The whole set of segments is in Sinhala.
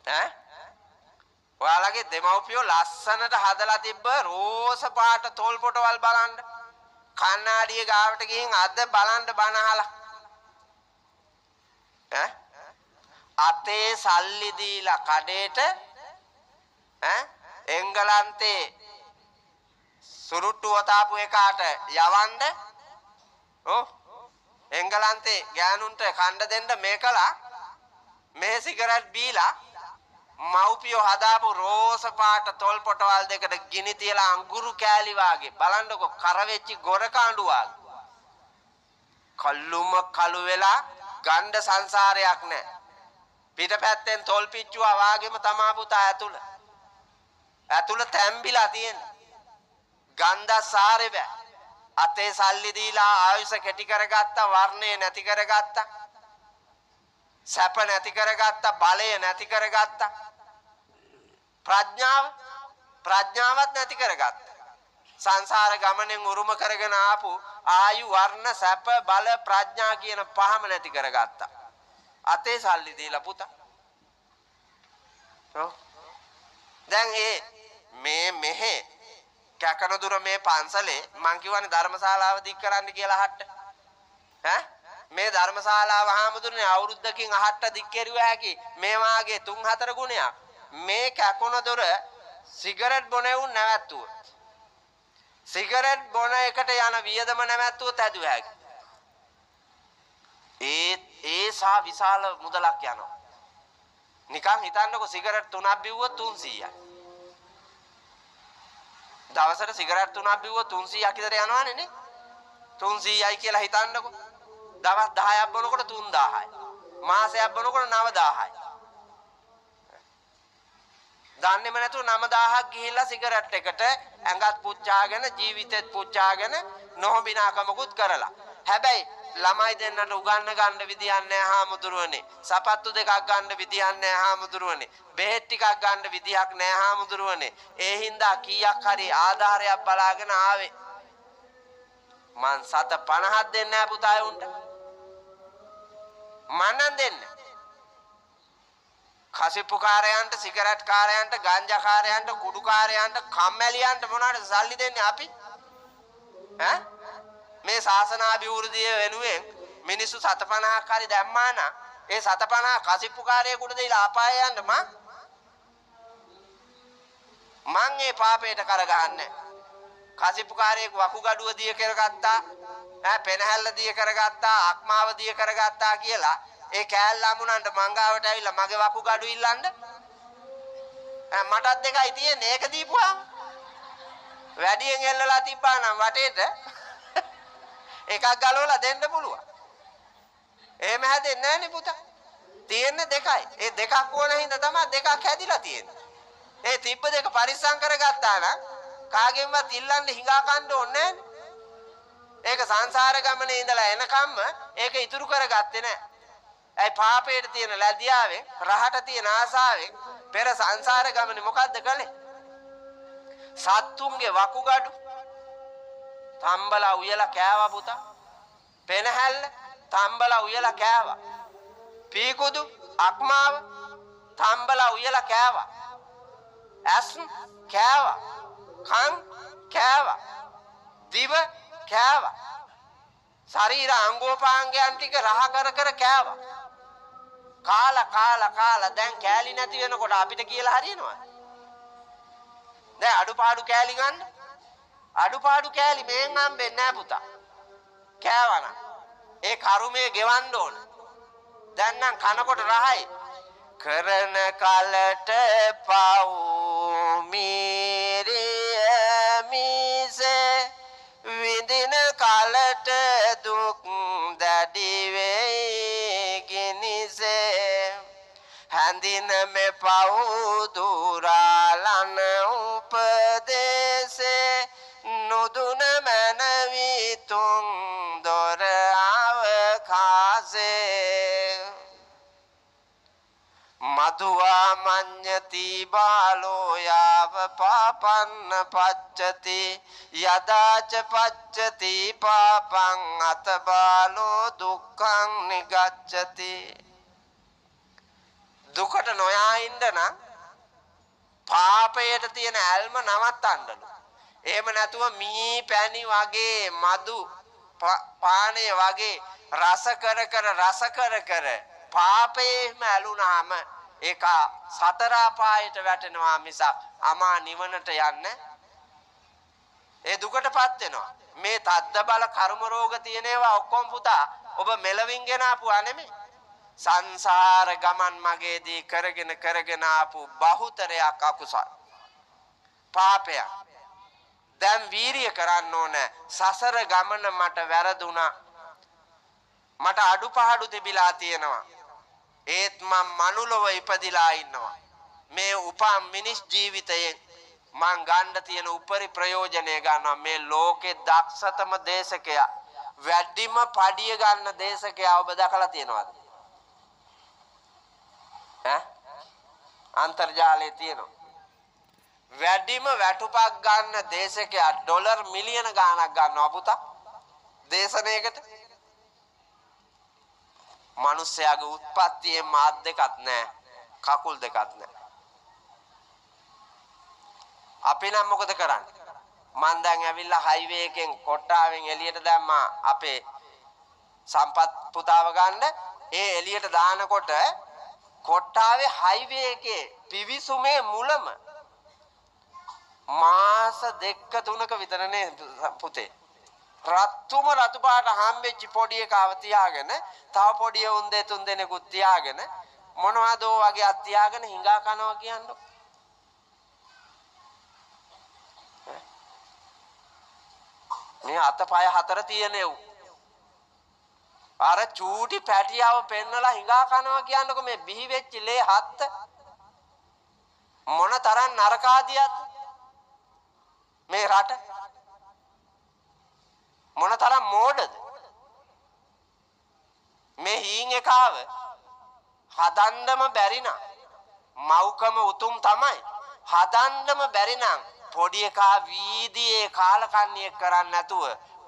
ඈ ඔයාලගේ දෙමව්පියෝ ලස්සනට හදලා තිබ්බ රෝස පාට තෝල් පොටවල් බලන්න. කන්නාඩියේ ගාවට ගිහින් අද බලන්න බණ අහලා. ඈ අතේ සල්ලි දීලා කඩේට එංගලන්තේ සුරුට්ටු වතාපු එකාට යවන්න එංගලන්තේ ගෑනුන්ට කණ්ඩ දෙන්න මේකලා මේ සිගරට් බීලා මව්පියෝ හදාපු රෝස පාට තොල් පොටවල් දෙකට ගිනි තියලා අඟුරු කෑලි වාගේ බලන්නකො කරවෙච්චි ගොර කාඬු වාගේ කල්ලුම කළු වෙලා ගණ්ඩ සංසාරයක් නැහැ. පිටපැත්තෙන් තොල් පිච්චුවා වාගේම තමා පුතා ඇතුළ තැම්බිලා තියෙන්නේ. ගන්ධ සාරේ බෑ. අතේ සල්ලි දීලා ආයුෂ කෙටි කරගත්තා, වර්ණය නැති කරගත්තා, සැප නැති කරගත්තා, බලය නැති කරගත්තා, ප්‍රඥාවත් නැති කරගත්තා. සංසාර ගමනෙන් උරුම කරගෙන ආපු ආයු වර්ණ සැප බල ප්‍රඥා කියන පහම නැති කරගත්තා. අතේ සල්ලි දීලා පුතා. දැන් මෙහෙ කැකන දුර මේ පන්සලේ මං කියවනේ ධර්මශාලාව දික් කරන්න කියලා අහන්න. මේ ධර්මශාලාව හාමුදුරනේ අවුරුද්දකින් අහන්න දික් කෙරුවා හැකි මේ වාගේ 3-4 ගුණයක්. මේ කැකන දුර සිගරට් බොනෙවුන් නැවැත්තුව. සිගරට් බොන එකට යන වියදම නැවැත්තුව තැදුව හැකි. ඒ සා විශාල මුදලක් යනවා. නිකන් හිතන්නකො සිගරට් 3ක් බිව්වොත් 300යි. දවසට සිගරට් 3ක් බිව්වොත් 300ක් විතර යනවනේ නේ. 300යි කියලා හිතන්නකො. දවස් 10ක් බොනකොට 3000යි. මාසයක් බොනකොට 9000යි. දන්නේම නැතුව 9000ක් ගිහිල්ලා සිගරට් එකට ඇඟත් පුච්චාගෙන ජීවිතෙත් පුච්චාගෙන නොහොබිනාකමකුත් කරලා. හැබැයි ළමයි දෙන්නට උගන්න ගන්න විදියක් නැහැ හාමුදුරුවනේ. සපත්තු දෙකක් ගන්න විදියක් නැහැ හාමුදුරුවනේ. බෙහෙත් ටිකක් ගන්න විදියක් නැහැ හාමුදුරුවනේ. ඒ හින්දා කීයක් හරි ආධාරයක් බලාගෙන ආවේ. මං 750ක් දෙන්නේ නැහැ පුතා උන්ට. මන්නම් දෙන්නේ. කසිප්පු කාරයන්ට, සිගරට් කාරයන්ට, ගංජා කාරයන්ට, කුඩු කාරයන්ට, කම්මැලියන්ට මොනවාට සල්ලි දෙන්නේ අපි? මේ ශාසනාභිවෘද්ධිය වෙනුවෙන් මිනිස්සු 750ක් හරි දැම්මා නම් ඒ 750 කසිප්පු කාරයෙකුට දෙයිලා අපාය යන්න මං ඒ පාපයට කරගහන්නේ. කසිප්පු කාරයෙක් වකුගඩුව දිය කරගත්තා, පෙනහැල්ල දිය කරගත්තා, අක්මාව දිය කරගත්තා කියලා ඒ කෑල්ල අමුණන්ට මංගාවට ඇවිල්ලා මගේ වකුගඩු ඉල්ලන්න මටත් දෙකයි තියෙන්නේ. ඒක දීපුවාම වැඩියෙන් එල්ලලා තිබ්බා නම් වටේට එකක් ගලවලා දෙන්න පුළුවන්. එහෙම හැදෙන්නේ නැහැ නේ පුතා. තියෙන්නේ දෙකයි. ඒ දෙකක් ඕන හින්දා තමයි දෙකක් හැදිලා තියෙන්නේ. ඒ තිබ්බ දෙක පරිස්සම් කරගත්තා නම් කාගෙන්වත් ඉල්ලන්න හිඟා කන්න ඕනේ නැහැ. ඒක සංසාර ගමනේ ඉඳලා එනකම්ම ඒක ඉතුරු කරගත්තේ නැහැ. ඒ පාපේට තියෙන ලැදියාවෙන්, රහට තියෙන ආසාවෙන් පෙර සංසාර ගමනේ මොකද්ද කළේ? සත්තුන්ගේ වකුගඩු තම්බලා උයලා කෑවා පුතා. පෙනහැල්ල තම්බලා උයලා කෑවා. පීකුදු අක්මාව තම්බලා උයලා කෑවා. ඇස් කෑවා. කන් කෑවා. දිව කෑවා. ශරීර අංගෝපාංගයන් ටික රහ කර කෑවා. කාලා දැන් කෑලි නැති වෙනකොට අපිට කියලා හරියනවද? දැන් අඩුපාඩු කෑලි ගන්න. අඩුපාඩු කෑලි මෙන් හම්බෙන්නේ නැහැ පුතා. කෑවනම් ඒ කරුමේ ගෙවන්න ඕන. දැන් නම් කනකොට රහයි. කරන කලට පව් මීරිය මිසේ විඳින කලට දුක් දැඩි වේ ගිනිසේ හැඳින මේ පව් දුරාලන උපදේසේ නුදුන මනවි තුන් දොර අවකාසේ මధుවා මඤ්ඤති බාලෝ යාව පාපන්න පච්චති යදාච පච්චති පාපං අත බාලෝ දුක්ඛං නිගච්ඡති දුකට නොයා ඉන්න නම් පාපයට තියෙන ඇල්ම නවත්තන්නලු. එහෙම නැතුව මී පැණි වගේ මදු පානය වගේ රස කර පාපේම ඇලුනාම ඒක සතර අපායට වැටෙනවා මිසක් අමා නිවනට යන්නේ. ඒ දුකටපත් වෙනවා. මේ තද්ද බල කර්ම රෝග තියෙන ඒවා ඔක්කොම පුතා ඔබ මෙලවින් ගෙන ආපුවා නෙමෙයි. සංසාර ගමන් මගේදී කරගෙන ආපු බහුතරයක් අකුසල් පාපයක්. දැන් වීරිය කරන්න ඕන. සසර ගමන මට වැරදුනා. මට අඩුපාඩු තිබිලා තියෙනවා. ඒත් මම මනුලව ඉපදිලා ඉන්නවා. මේ උපන් මිනිස් ජීවිතයෙන් මං ගන්න තියෙන උපරි ප්‍රයෝජනය ගන්නවා. මේ ලෝකේ දක්ෂතම දේශකයා වැඩිම පඩිය ගන්න දේශකයා ඔබ දැකලා තියෙනවද? අන්තර්ජාලයේ තියෙනවා. වැඩිම වැටුපක් ගන්න දේශකයා ඩොලර් මිලියන ගාණක් ගන්නවා පුතා දේශනයකට. මිනිස්යාගේ උත්පත්තියේ මාත් දෙකක් නැහැ, කකුල් දෙකක් නැහැ. අපි නම් මොකද කරන්නේ? මං දැන් ඇවිල්ලා හයිවේ එකෙන් කොට්ටාවෙන් එළියට දැම්මා අපේ සම්පත් පුතාව ගන්න. ඒ එළියට දානකොට කොට්ටාවේ හයිවේ එකේ පිවිසුමේ මුලම මාස 2-3ක විතරනේ පුතේ රත්තුම රතු පාට හම්බෙච්ච පොඩි එකව තියාගෙන තව පොඩි උන් දෙතුන් දෙනෙකුත් තියාගෙන මොනවද වගේ අත් තියාගෙන හිඟා කනවා කියන්නේ. මේ අතපය හතර තියෙනේ උ අර චූටි පැටියව පෙන්නලා හිඟා කනවා කියන්නකො. මේ බිහි වෙච්ච ලේ හත්ත මොන තරම් නරකාදියක්ද මේ රට, මොන තරම් මෝඩද මේ හීන් එකාව හදන්නම බැරි නම් මව්කම උතුම් තමයි. හදන්නම බැරි නම් පොඩි එකා වීදියේ කාලකන්ණියෙක් කරන්නේ නැතුව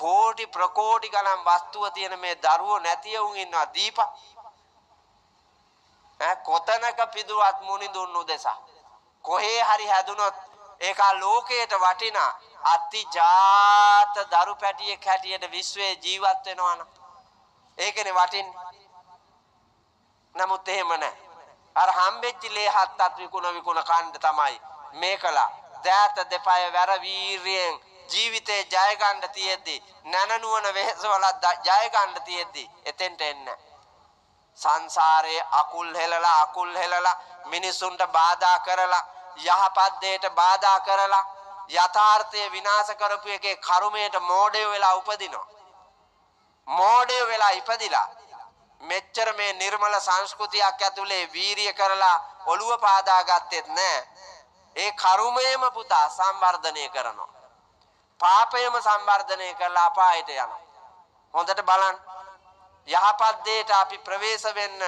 කෝටි ප්‍රකෝටි ගණන් වස්තුව තියෙන මේ දරුවෝ නැති වුන් ඉන්නවා. දීපා කොතනක පිදුවත් මුනි දුන්නු දෙසා කොහේ හරි හැදුනොත් ඒක ලෝකයට වටිනා අතිජාත දරු පැටියෙක් හැටියට විශ්වයේ ජීවත් වෙනවා නම් ඒකනේ වටින්නේ. නමුත් එහෙම නැහැ. අර හම්බෙච්ච ලේ හත්තත් විකුණ කන්න තමයි මේකලා දෑත දෙපය වැර වීරියෙන් ජීවිතේ ජය ගන්න තියෙද්දි නනනුවන වෙහසවල ජය ගන්න තියෙද්දි එතෙන්ට එන්න සංසාරේ අකුල් හෙලලා මිනිසුන්ට බාධා කරලා යහපත් දෙයට බාධා කරලා යථාර්ථය විනාශ කරපු එකේ කර්මයට මෝඩය වෙලා උපදිනවා. මෝඩය වෙලා ඉපදිලා මෙච්චර මේ නිර්මල සංස්කෘතියක් ඇතුලේ වීරිය කරලා ඔළුව පාදා ගත්තෙත් නැහැ. ඒ කර්මයේම පුතා සංවර්ධනය කරනවා. පාපයම සංවර්ධනය කරලා අපායට යනවා. හොඳට බලන්න. යහපත් දෙයට අපි ප්‍රවේශ වෙන්න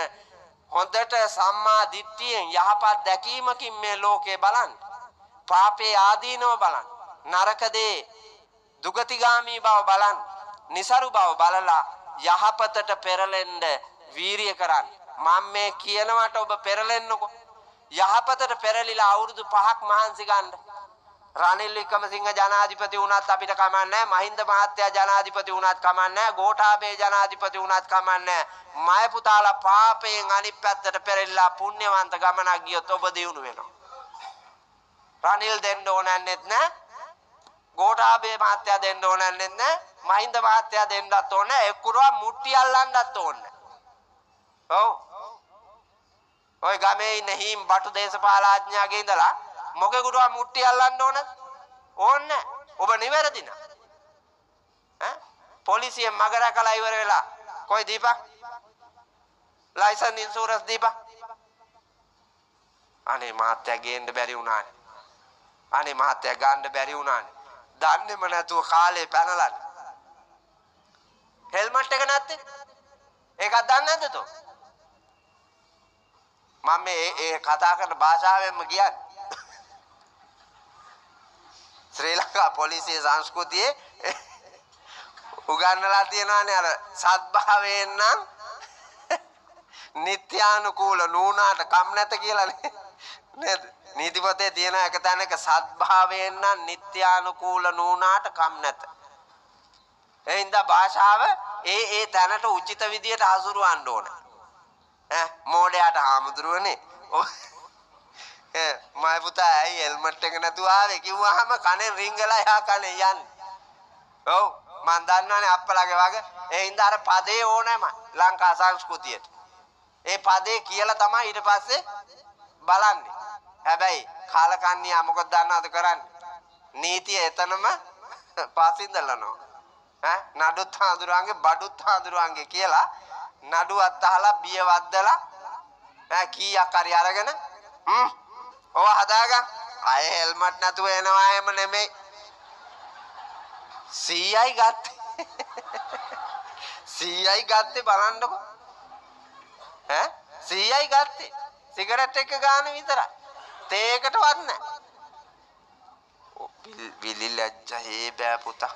හොඳට සම්මා දිට්ඨියෙන් යහපත් දැකීමකින් මේ ලෝකේ බලන්න. පාපේ ආදීනව බලන්න. නරක දේ දුගතිගාමී බව බලන්න. නිසරු බව බලලා යහපතට පෙරලෙන්න වීරිය කරන්න. මම මේ කියනවට ඔබ පෙරලෙන්නකෝ. යහපතට පෙරලිලා අවුරුදු 5ක් මහන්සි ගන්න. රනිල් වික්‍රමසිංහ ජනාධිපති වුණත් අපිට කමන්නේ නැහැ. මහින්ද මහත්තයා ජනාධිපති වුණත් කමන්නේ නැහැ. ගෝඨාභය ජනාධිපති වුණත් කමන්නේ නැහැ. මය පුතාලා පාපයෙන් අනිත් පැත්තට පෙරලිලා පුණ්‍යවන්ත ගමනක් ගියොත් ඔබ දියුණු වෙනවා. රනිල් දෙන්න ඕනන්නේත් නැහැ. ගෝඨාභය මහත්තයා දෙන්න ඕනන්නේත් නැහැ. මහින්ද මහත්තයා දෙන්නත් ඕනේ. එක්කුරවා මුට්ටි අල්ලන්නත් ඕනේ. ඔව්. ඔය ගමේ ඉන්න හීම් බටු දේශපාලඥයාගේ ඉඳලා මොකෙකුටවා මුට්ටි අල්ලන්න ඕනද? ඕන්නේ. ඔබ නිවැරදි නා. පොලිසියෙන් මග රැකලා ඉවර වෙලා කොයි දීපා? Licence insurance Deepa. අනේ මහත්තයා ගේන්න බැරි වුණානේ. අනේ මහත්තයා ගන්න බැරි වුණානේ. දන්නේම නැතුව කාලේ පැනලා. හෙල්මට් එක නැත්තේ? ඒකක් දන්නේ නැද්ද තෝ? මම මේ කතා කරන භාෂාවෙන්ම කියන්නේ. ශ්‍රී ලංකා පොලිසිය සංස්කෘතියේ උගන්වලා තියෙනවානේ අර සත්භාවයෙන් නම් නිත්‍යානුකූල නූනාට කම් නැත කියලානේ නේද? නීතිපතේ තියෙන එක තැනක සත්භාවයෙන් නම් නිත්‍යානුකූල නූනාට කම් නැත. එහෙනම් භාෂාව ඒ තැනට උචිත විදියට හසුරවන්න ඕන. මෝඩයාට හාමුදුරුවනේ. මයි පුතා ඇයි හෙල්මට් එක නැතුව ආවේ කිව්වහම කනේ රිංගලා එහා කනේ යන්නේ. ඔව් මන් දන්නවනේ අප්පලාගේ වගේ. ඒ හින්දා අර පදේ ඕනෑම ලංකා සංස්කෘතියට. ඒ පදේ කියලා තමයි ඊට පස්සේ බලන්නේ. හැබැයි කාලකන්ණියා මොකද දන්නවද කරන්නේ? නීතිය එතනම පාසින්දලනවා. නඩුත් හාඳුරාංගේ බඩුත් හාඳුරාංගේ කියලා නඩුවත් අහලා බිය වද්දලා කීයක් හරි අරගෙන ඔව හදාගන්න. අය හෙල්මට් නැතුව එනවා එහෙම නෙමෙයි. 100යි ගත්තේ. 100යි ගත්තේ බලන්නකො. 100යි ගත්තේ. සිගරට් එක ගන්න විතරයි. තේකටවත් නැහැ. විලි ලැජ්ජා හේ බෑ පුතා.